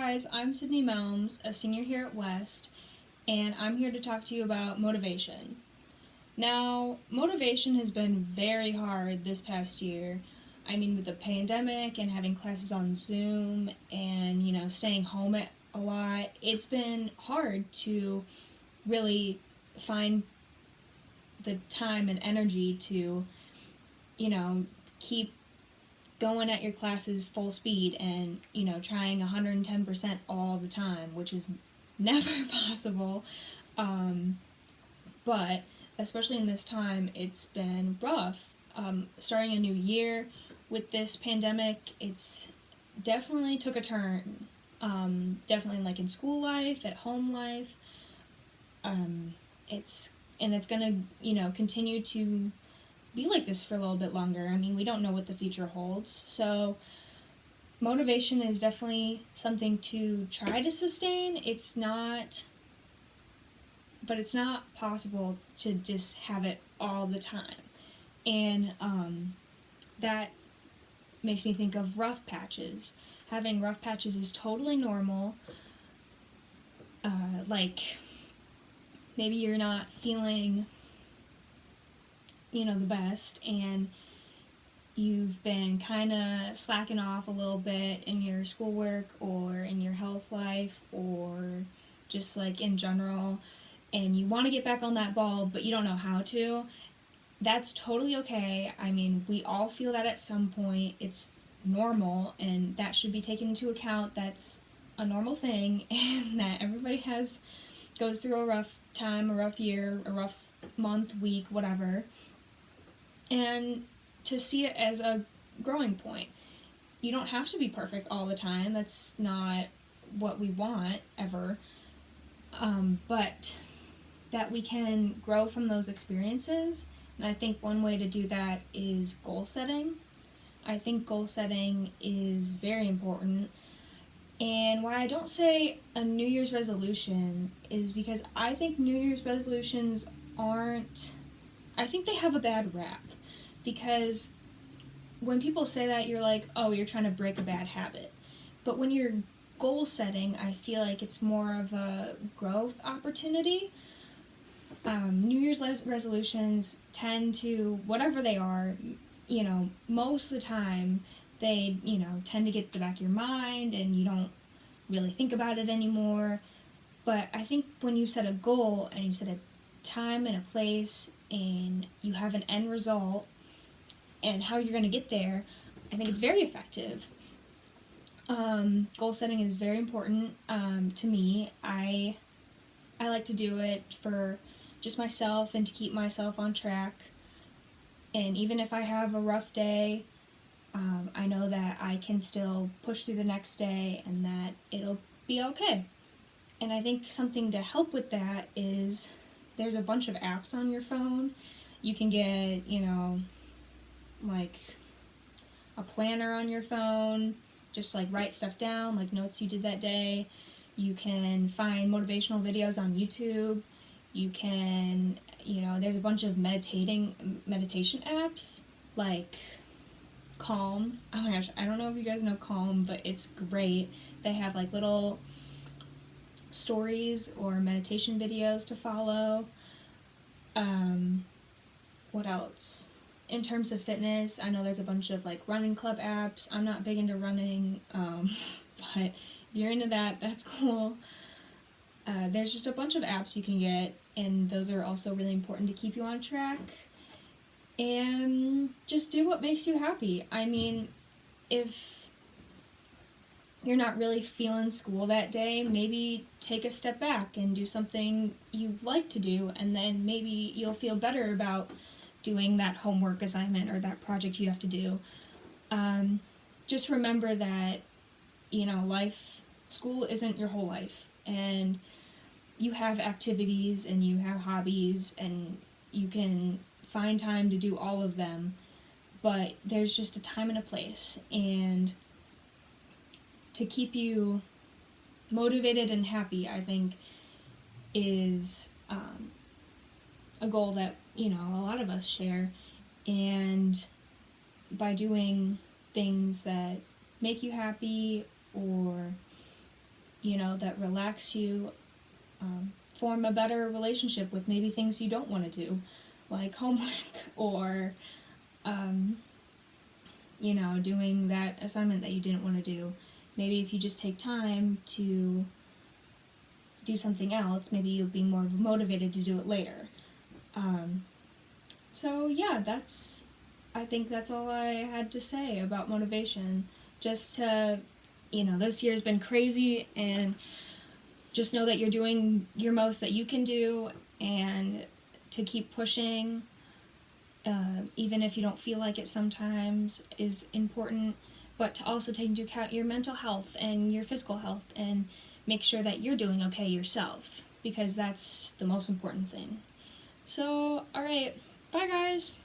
guys, I'm Sydney Melms, a senior here at West, and I'm here to talk to you about motivation. Now, motivation has been very hard this past year. I mean, with the pandemic and having classes on Zoom and, staying home a lot, it's been hard to really find the time and energy to, keep going at your classes full speed and, trying 110% all the time, which is never possible. But especially in this time, it's been rough. Starting a new year with this pandemic, it's definitely took a turn. Definitely like in school life, at home life. It's gonna, continue to be like this for a little bit longer. I mean, we don't know what the future holds. So motivation is definitely something to try to sustain. It's not possible to just have it all the time. And that makes me think of rough patches. Having rough patches is totally normal. Like, maybe you're not feeling the best, and you've been kind of slacking off a little bit in your schoolwork or in your health life or just like in general, and you want to get back on that ball but you don't know how to. That's totally okay. I mean, we all feel that at some point. It's normal, and that should be taken into account. That's a normal thing, and that everybody goes through a rough time, a rough year, a rough month, week, whatever. And to see it as a growing point. You don't have to be perfect all the time. That's not what we want, ever. But that we can grow from those experiences. And I think one way to do that is goal setting. I think goal setting is very important. And why I don't say a New Year's resolution is because I think New Year's resolutions I think they have a bad rap. Because when people say that, you're like, oh, you're trying to break a bad habit. But when you're goal setting, I feel like it's more of a growth opportunity. New Year's resolutions tend to, whatever they are, most of the time, they, tend to get to the back of your mind and you don't really think about it anymore. But I think when you set a goal and you set a time and a place and you have an end result and how you're going to get there, I think it's very effective. Goal setting is very important to me. I like to do it for just myself and to keep myself on track. And even if I have a rough day, I know that I can still push through the next day and that it'll be okay. And I think something to help with that is there's a bunch of apps on your phone. You can get, like a planner on your phone, just like write stuff down, like notes you did that day. You can find motivational videos on YouTube. You can, there's a bunch of meditation apps like Calm. Oh my gosh, I don't know if you guys know Calm, but it's great. They have like little stories or meditation videos to follow. What else? In terms of fitness, I know there's a bunch of like running club apps. I'm not big into running, but if you're into that, that's cool. There's just a bunch of apps you can get, and those are also really important to keep you on track. And just do what makes you happy. I mean, if you're not really feeling school that day, maybe take a step back and do something you like to do, and then maybe you'll feel better about doing that homework assignment or that project you have to do. Just remember that, school isn't your whole life, and you have activities and you have hobbies and you can find time to do all of them, but there's just a time and a place. And to keep you motivated and happy, I think, is a goal that, a lot of us share. And by doing things that make you happy or that relax you, form a better relationship with maybe things you don't want to do, like homework or, doing that assignment that you didn't want to do. Maybe if you just take time to do something else, maybe you'll be more motivated to do it later. So yeah, I think that's all I had to say about motivation. Just to, this year's been crazy, and just know that you're doing your most that you can do, and to keep pushing, even if you don't feel like it sometimes, is important. But to also take into account your mental health and your physical health, and make sure that you're doing okay yourself, because that's the most important thing. So, alright, bye guys!